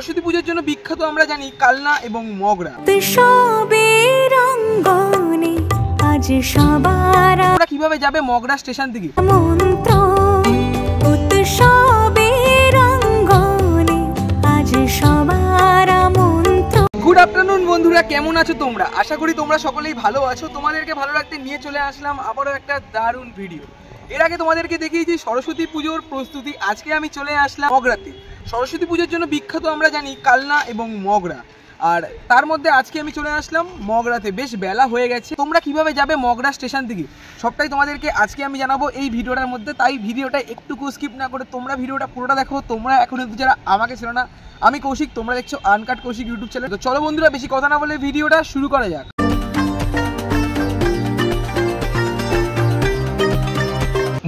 সরস্বতী পূজার জন্য বিখ্যাত আমরা জানি কালনা এবং মগরা। তোমরা কিভাবে যাবে মগরা স্টেশন থেকে? গুড আফটারনুন বন্ধুরা, কেমন আছো তোমরা? আশা করি তোমরা সকলেই ভালো আছো। তোমাদেরকে ভালো রাখতে নিয়ে চলে আসলাম আবারও একটা দারুণ ভিডিও। এর আগে তোমাদেরকে দেখিয়েছি সরস্বতী পুজোর প্রস্তুতি। আজকে আমি চলে আসলাম মগরাতে। সরস্বতী পুজোর জন্য বিখ্যাত আমরা জানি কালনা এবং মগরা, আর তার মধ্যে আজকে আমি চলে আসলাম মগরাতে। বেশ বেলা হয়ে গেছে। তোমরা কিভাবে যাবে মগরা স্টেশন থেকে সবটাই তোমাদেরকে আজকে আমি জানাবো এই ভিডিওটার মধ্যে। তাই ভিডিওটা একটুকু স্কিপ না করে তোমরা ভিডিওটা পুরোটা দেখো। তোমরা এখন কিন্তু যারা আমাকে ছিল না, আমি কৌশিক, তোমরা দেখছো আনকাট কৌশিক ইউটিউব চ্যানেল। তো চলো বন্ধুরা, বেশি কথা না বলে ভিডিওটা শুরু করা যাক।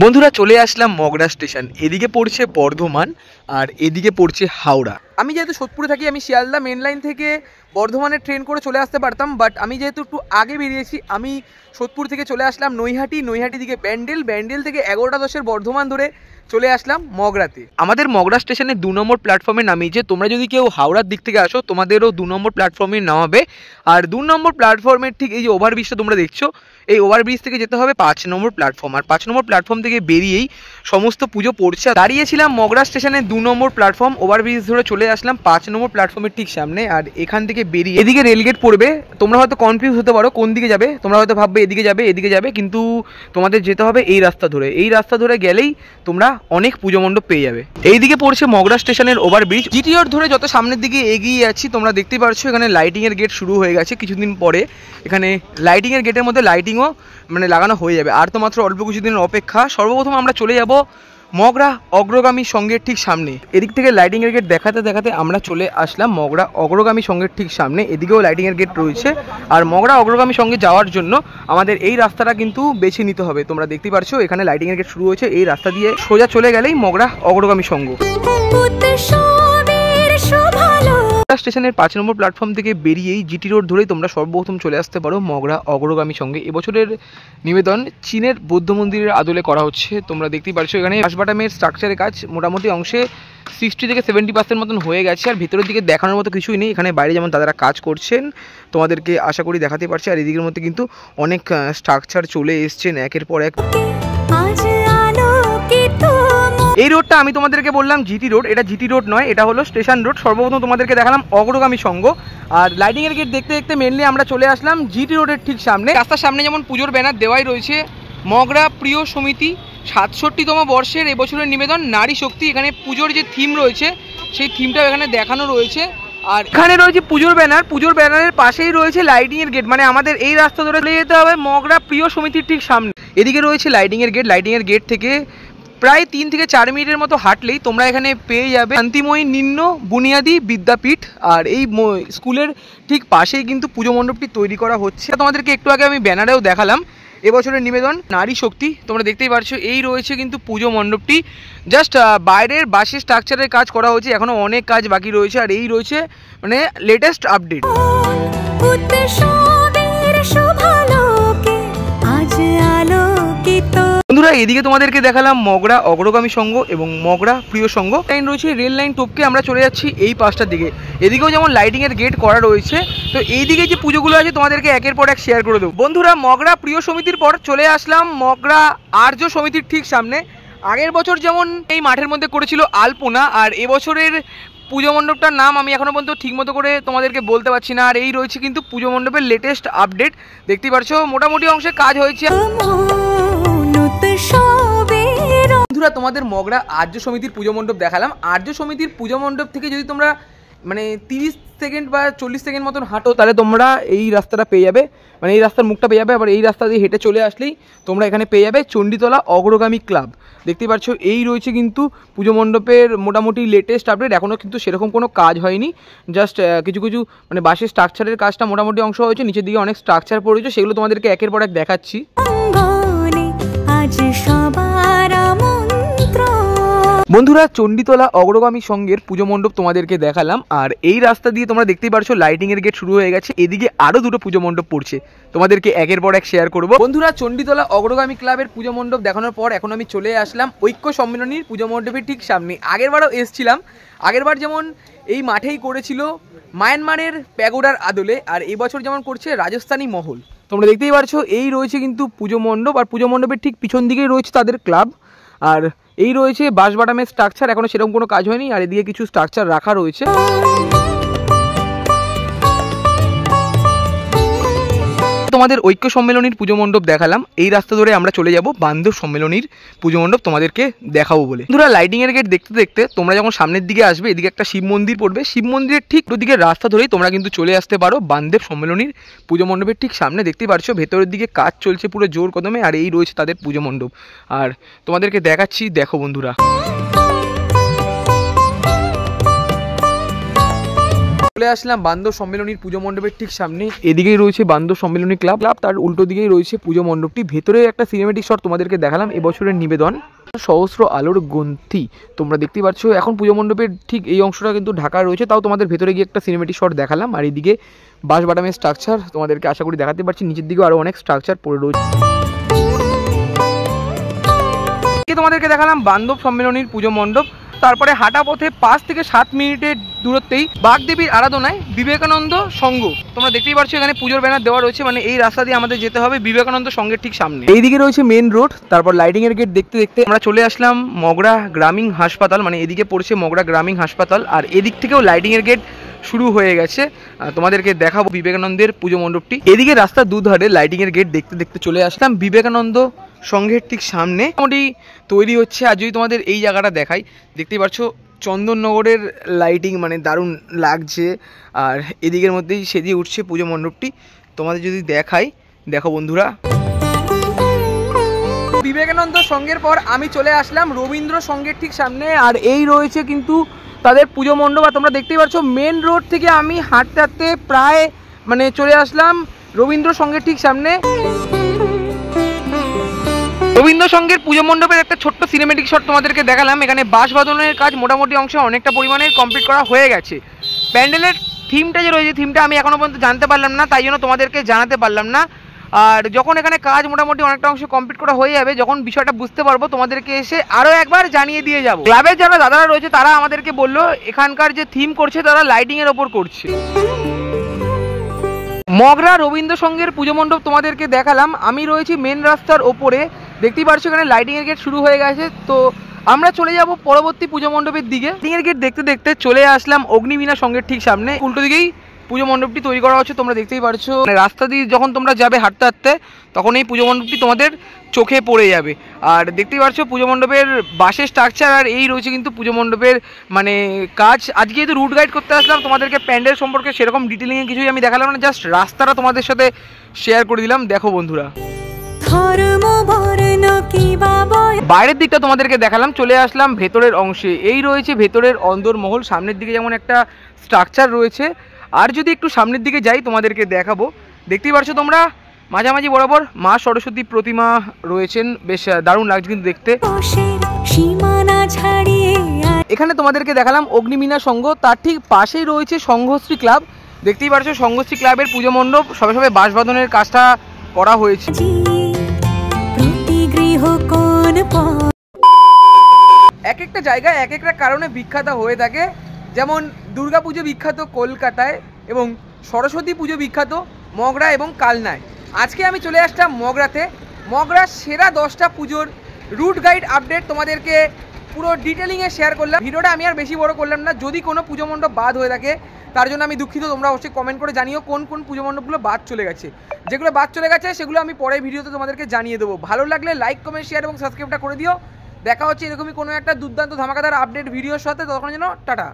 বন্ধুরা চলে আসলাম মগরা স্টেশন। এদিকে পড়ছে বর্ধমান আর এদিকে পড়ছে হাওড়া। আমি যেহেতু সোদপুরে থাকি, আমি শিয়ালদা মেন লাইন থেকে বর্ধমানের ট্রেন করে চলে আসতে পারতাম, বাট আমি যেহেতু একটু আগে বেরিয়েছি, আমি সোদপুর থেকে চলে আসলাম নৈহাটি দিকে ব্যান্ডেল থেকে 11:10 বর্ধমান ধরে চলে আসলাম মগরাতে। আমাদের মগরা স্টেশনে 2 নম্বর প্ল্যাটফর্মে নামিয়েছে। তোমরা যদি কেউ হাওড়ার দিক থেকে আসো, তোমাদেরও 2 নম্বর প্ল্যাটফর্মে নামাবে। আর 2 নম্বর প্ল্যাটফর্মের ঠিক এই যে ওভারব্রিজটা তোমরা দেখছো, এই ওভারব্রিজ থেকে যেতে হবে 5 নম্বর প্ল্যাটফর্ম। আর 5 নম্বর প্ল্যাটফর্ম থেকে বেরিয়েই সমস্ত পুজো পড়ছে। দাঁড়িয়েছিলাম মগরা স্টেশনে 2 নম্বর প্ল্যাটফর্ম, ওভারব্রিজ ধরে চলে আসলাম 5 নম্বর প্ল্যাটফর্মের ঠিক সামনে। আর এখান থেকে বেরিয়ে এদিকে রেলগেট পড়বে। তোমরা হয়তো কনফিউজ হতে পারো কোন দিকে যাবে, তোমরা হয়তো ভাববে এদিকে যাবে, কিন্তু তোমাদের যেতে হবে এই রাস্তা ধরে গেলেই তোমরা অনেক পুজো মণ্ডপ পেয়ে যাবে। এইদিকে পড়ছে মগরা স্টেশনের ওভারব্রিজ। জিটি রোড ধরে যত সামনের দিকে এগিয়ে যাচ্ছি, তোমরা দেখতে পাচ্ছ এখানে লাইটিংয়ের গেট শুরু হয়ে গেছে। কিছুদিন পরে এখানে লাইটিংয়ের গেটের মধ্যে লাইটিংও লাগানো হয়ে যাবে। আর তো মাত্র অল্প কিছুদিনের অপেক্ষা। সর্বপ্রথম আমরা চলে যাব মগরা অগ্রগামী সংঘের ঠিক সামনে। এদিক থেকে লাইটিংয়ের গেট দেখাতে আমরা চলে আসলাম মগরা অগ্রগামী সংঘের ঠিক সামনে। এদিকেও লাইটিংয়ের গেট রয়েছে। আর মগরা অগ্রগামী সংঘে যাওয়ার জন্য আমাদের এই রাস্তাটা কিন্তু বেছে নিতে হবে। তোমরা দেখতে পাচ্ছ এখানে লাইটিংয়ের গেট শুরু হয়েছে। এই রাস্তা দিয়ে সোজা চলে গেলেই মগরা অগ্রগামী সংঘ। স্টেশনের 5 নম্বর প্ল্যাটফর্ম থেকে বেরিয়েই জিটি রোড ধরেই তোমরা সর্বপ্রথম চলে আসতে পারো মগরা অগ্রগামী সঙ্গে। এবছরের নিবেদন চীনের বৌদ্ধ মন্দিরের আদলে করা হচ্ছে। তোমরা দেখতেই পাচ্ছ এখানে বাঁশবাটামের স্ট্রাকচারের কাজ মোটামুটি অংশে 60 থেকে 70% মতন হয়ে গেছে। আর ভিতরের দিকে দেখানোর মতো কিছুই নেই। এখানে বাইরে যেমন দাদারা কাজ করছেন তোমাদেরকে আশা করি দেখাতে পারছি। আর এদিকের মধ্যে কিন্তু অনেক স্ট্রাকচার চলে এসছেন একের পর এক। এই রোডটা আমি তোমাদেরকে বললাম জিটি রোড, এটা জিটি রোড নয়, এটা হলো স্টেশন রোড। সর্বপ্রথম তোমাদেরকে দেখালাম অগ্রগামী সংঘ। আর লাইটিংয়ের গেট দেখতে মেনলি আমরা চলে আসলাম জিটি রোডের ঠিক সামনে। রাস্তার সামনে যেমন পুজোর ব্যানার দেওয়াই রয়েছে, মগরা প্রিয় সমিতি 67তম বর্ষের এবছরের নিবেদন নারী শক্তি। এখানে পুজোর যে থিম রয়েছে সেই থিমটাও এখানে দেখানো রয়েছে। আর এখানে রয়েছে পুজোর ব্যানারের পাশেই রয়েছে লাইটিংয়ের গেট। আমাদের এই রাস্তা ধরে চলে যেতে হবে মগরা প্রিয় সমিতির ঠিক সামনে। এদিকে রয়েছে লাইটিংয়ের গেট থেকে প্রায় 3 থেকে 4 মিনিটের মতো হাঁটলেই তোমরা এখানে পেয়ে যাবে শান্তিময়ী নিম্ন বুনিয়াদী বিদ্যাপীঠ। আর এই স্কুলের ঠিক পাশেই কিন্তু পুজো মণ্ডপটি তৈরি করা হচ্ছে। তোমাদেরকে একটু আগে আমি ব্যানারেও দেখালাম এবছরের নিবেদন নারী শক্তি। তোমরা দেখতেই পারছো এই রয়েছে কিন্তু পুজো মণ্ডপটি। জাস্ট বাইরের বাসের স্ট্রাকচারের কাজ করা হয়েছে, এখনও অনেক কাজ বাকি রয়েছে। আর এই রয়েছে লেটেস্ট আপডেট। বন্ধুরা এদিকে তোমাদেরকে দেখালাম মগরা অগ্রগামী সংঘ এবং মগরা প্রিয় সংঘ। লাইন রয়েছে, রেল লাইন টপকে আমরা চলে যাচ্ছি এই পাশটার দিকে। এদিকেও যেমন লাইটিংয়ের গেট করা রয়েছে। তো এইদিকে যে পুজোগুলো আছে তোমাদেরকে একের পর এক শেয়ার করে দেবো। বন্ধুরা মগরা প্রিয় সমিতির পর চলে আসলাম মগরা আর্য সমিতির ঠিক সামনে। আগের বছর যেমন এই মাঠের মধ্যে করেছিল আলপনা, আর এবছরের পুজো মণ্ডপটার নাম আমি এখনো পর্যন্ত ঠিক মতো করে তোমাদেরকে বলতে পারছি না। আর এই রয়েছে কিন্তু পুজো মণ্ডপের লেটেস্ট আপডেট। দেখতেই পাচ্ছ মোটামুটি অংশে কাজ হয়েছে। বন্ধুরা তোমাদের মগরা আর্য সমিতির পুজো মণ্ডপ দেখালাম। আর্য সমিতির পুজো মণ্ডপ থেকে যদি তোমরা 30 সেকেন্ড বা 40 সেকেন্ড মতন হাঁটো, তাহলে তোমরা এই রাস্তাটা পেয়ে যাবে, এই রাস্তার মুখটা পেয়ে যাবে। আবার এই রাস্তা দিয়ে হেঁটে চলে আসলেই তোমরা এখানে পেয়ে যাবে চণ্ডীতলা অগ্রগামী ক্লাব। দেখতে পাচ্ছ এই রয়েছে কিন্তু পুজো মণ্ডপের মোটামুটি লেটেস্ট আপডেট। এখনও কিন্তু সেরকম কোনো কাজ হয়নি, জাস্ট কিছু বাসের স্ট্রাকচারের কাজটা মোটামুটি অংশ হয়েছে। নিচের দিকে অনেক স্ট্রাকচার পড়েছে, সেগুলো তোমাদেরকে একের পর এক দেখাচ্ছি। বন্ধুরা চণ্ডীতলা অগ্রগামী সংঘের পুজো মণ্ডপ তোমাদেরকে দেখালাম, আর এই রাস্তা দিয়ে তোমরা দেখতেই পারছো লাইটিং এর গেট শুরু হয়ে গেছে। এদিকে আরো দুটো পুজো মণ্ডপ পড়ছে, তোমাদেরকে একের পর এক শেয়ার করব। বন্ধুরা চণ্ডীতলা অগ্রগামী ক্লাবের পুজো মণ্ডপ দেখানোর পর এখন আমি চলে আসলাম ঐক্য সম্মেলনীর পুজো মণ্ডপের ঠিক সামনে। আগেরবারও এসছিলাম, আগেরবার যেমন এই মাঠেই করেছিল মায়ানমারের প্যাগোডার আদলে, আর এই বছর যেমন করছে রাজস্থানী মহল। তোমরা দেখতেই পারছো এই রয়েছে কিন্তু পুজো মণ্ডপ, আর পুজো মণ্ডপের ঠিক পিছন দিকেই রয়েছে তাদের ক্লাব। আর এই রয়েছে বাঁশবাটামের স্ট্রাকচার, এখনো সেরকম কোনো কাজ হয়নি। আর এদিকে কিছু স্ট্রাকচার রাখা রয়েছে। তোমাদের ঐক্য সম্মেলনীর পুজো মণ্ডপ দেখালাম, এই রাস্তা ধরে আমরা চলে যাব বান্ধব সম্মেলনীর পুজো মণ্ডপ তোমাদেরকে দেখাবো বলে। বন্ধুরা লাইটিং এর গেট দেখতে দেখতে তোমরা যখন সামনের দিকে আসবে, এদিকে একটা শিব মন্দির পড়বে, শিব মন্দিরের ঠিক ওদিকে রাস্তা ধরেই তোমরা কিন্তু চলে আসতে পারো বান্ধব সম্মেলনীর পুজো মণ্ডপের ঠিক সামনে। দেখতে পারছো ভেতরের দিকে কাজ চলছে পুরো জোর কদমে, আর এই রয়েছে তাদের পুজো মণ্ডপ। আর তোমাদেরকে দেখাচ্ছি, দেখো বন্ধুরা। চলে আসলাম বান্ধব সম্মেলনীর পুজো মণ্ডপের ঠিক সামনে। এদিকেই রয়েছে বান্ধব সম্মেলনী ক্লাব, তার উল্টো দিকেই রয়েছে পুজো মণ্ডপটি। ভেতরে একটা সিনেমেটিক শট তোমাদেরকে দেখালাম, এবছরের নিবেদন সহস্র আলোর গ্রন্থি। তোমরা দেখতে পাচ্ছ এখন পুজো মণ্ডপের ঠিক এই অংশটা কিন্তু ঢাকা রয়েছে, তাও তোমাদের ভেতরে গিয়ে একটা সিনেমেটিক শট দেখালাম। আর এদিকে বাঁশবাটামের স্ট্রাকচার তোমাদেরকে আশা করি দেখাতে পারছি, নিচের দিকেও আরও অনেক স্ট্রাকচার পড়ে রয়েছে। তোমাদেরকে দেখালাম বান্ধব সম্মেলনীর পুজো মণ্ডপ। তারপরে হাঁটা পথে 5 থেকে 7 মিনিটের দূরত্বেই বাগদেবীর আরাধনায় বিবেকানন্দ সংঘ। তোমরা দেখতেই পাচ্ছ এখানে পুজোর ব্যানার দেওয়া রয়েছে, মানে এই রাস্তা দিয়ে আমাদের যেতে হবে বিবেকানন্দ সংঘের ঠিক সামনে। এইদিকে রয়েছে মেন রোড, তারপর লাইটিং এর গেট দেখতে দেখতে আমরা চলে আসলাম মগরা গ্রামীণ হাসপাতাল, মানে এদিকে পড়ছে মগরা গ্রামীণ হাসপাতাল। আর এদিক থেকেও লাইটিং এর গেট শুরু হয়ে গেছে, তোমাদেরকে দেখাবো বিবেকানন্দের পুজো মণ্ডপটি। এদিকে রাস্তার দুধারে লাইটিং এর গেট দেখতে দেখতে চলে আসলাম বিবেকানন্দ সংঘের ঠিক সামনে। মোটামুটি তৈরি হচ্ছে। আর যদি তোমাদের এই জায়গাটা দেখাই, দেখতেই পাচ্ছ চন্দননগরের লাইটিং, মানে দারুণ লাগছে। আর এদিকের মধ্যেই সেদিকে উঠছে পুজো মণ্ডপটি, তোমাদের যদি দেখাই, দেখো বন্ধুরা। বিবেকানন্দ সংঘের পর আমি চলে আসলাম রবীন্দ্র সংঘের ঠিক সামনে, আর এই রয়েছে কিন্তু তাদের পুজো মণ্ডপ। আর তোমরা দেখতেই পাচ্ছ মেন রোড থেকে আমি হাঁটতে হাঁটতে প্রায় মানে চলে আসলাম রবীন্দ্র সংঘের ঠিক সামনে। রবীন্দ্র সংঘের পুজো মণ্ডপের একটা ছোট্ট সিনেমেটিক শট তোমাদেরকে দেখালাম। এখানে বাঁশ বাঁধানোর কাজ মোটামুটি অংশে অনেকটা পরিমাণে কমপ্লিট করা হয়ে গেছে। প্যান্ডেলের থিমটা যে রয়েছে, থিমটা আমি এখনো পর্যন্ত জানতে পারলাম না, তাই জন্য তোমাদেরকে জানাতে পারলাম না। আর যখন এখানে কাজ মোটামুটি অনেকটা অংশ কমপ্লিট করা হয়ে যাবে, যখন বিষয়টা বুঝতে পারবো তোমাদেরকে এসে আরও একবার জানিয়ে দিয়ে যাবো। ক্লাবের যারা দাদারা রয়েছে তারা আমাদেরকে বললো এখানকার যে থিম করছে তারা লাইটিংয়ের ওপর করছে। মগরা রবীন্দ্র সংঘের পুজো মণ্ডপ তোমাদেরকে দেখালাম, আমি রয়েছি মেন রাস্তার ওপরে। দেখতেই পারছো এখানে লাইটিং এর গেট শুরু হয়ে গেছে, তো আমরা চলে যাব পরবর্তী পুজো মণ্ডপের দিকে। লাইটিং এর গেট দেখতে দেখতে চলে আসলাম অগ্নিবীণা সংঘের ঠিক সামনে। উল্টো দিকেই পুজো মণ্ডপটি তৈরি করা হচ্ছে, তোমরা দেখতেই পারছো। মানে রাস্তা দিয়ে যখন তোমরা যাবে হাঁটতে হাঁটতে, তখন এই পুজো মণ্ডপটি তোমাদের চোখে পড়ে যাবে। আর দেখতেই পারছো পুজো মণ্ডপের বাঁশের স্ট্রাকচার, আর এই রয়েছে কিন্তু পুজো মণ্ডপের মানে কাজ। আজকে যেহেতু রুট গাইড করতে আসলাম, তোমাদেরকে প্যান্ডেল সম্পর্কে সেরকম ডিটেলিংয়ে কিছুই আমি দেখালাম না, জাস্ট রাস্তাটা তোমাদের সাথে শেয়ার করে দিলাম। দেখো বন্ধুরা, বাইরের দিকটা তোমাদেরকে দেখালাম, চলে আসলাম ভেতরের অংশে। এই রয়েছে ভেতরের অন্দরমহল, সামনের দিকে যেমন একটা স্ট্রাকচার রয়েছে। আর যদি একটু সামনের দিকে যাই তোমাদেরকে দেখাবো, দেখতেই পারছো তোমরা মাঝামাঝি বরাবর মা সরস্বতী প্রতিমা রয়েছেন, বেশ দারুণ লাগছে কিন্তু দেখতে। এখানে তোমাদেরকে দেখালাম অগ্নিবীণা সংঘ, তার ঠিক পাশেই রয়েছে সংঘশ্রী ক্লাব। দেখতেই পারছো সংঘশ্রী ক্লাবের পুজো মণ্ডপ, সবে সবে বাঁশ বাঁধানোর কাজটা করা হয়েছে। এক একটা জায়গায় এক একটা কারণে বিখ্যাত হয়ে থাকে, যেমন দুর্গা পুজো বিখ্যাত কলকাতায় এবং সরস্বতী পুজো বিখ্যাত মগরা এবং কালনায়। আজকে আমি চলে আসলাম মগরাতে। মগরার সেরা 10টা পুজোর রুট গাইড আপডেট তোমাদেরকে পুরো ডিটেলিংয়ে শেয়ার করলাম। ভিডিওটা আমি আর বেশি বড় করলাম না, যদি কোনো পুজো মণ্ডপ বাদ হয়ে থাকে তার জন্য আমি দুঃখিত। তোমরা অবশ্যই কমেন্ট করে জানিও কোন কোন পুজো মণ্ডপগুলো বাদ চলে গেছে। যেগুলো বাদ চলে গেছে সেগুলো আমি পরের ভিডিওতে তোমাদেরকে জানিয়ে দেবো। ভালো লাগলে লাইক, কমেন্ট, শেয়ার এবং সাবস্ক্রাইবটা করে দিও। দেখা হচ্ছে এরকমই কোনো একটা দুর্দান্ত ধামাকাদার আপডেট ভিডিওর সাথে, তখন যেন টাটা।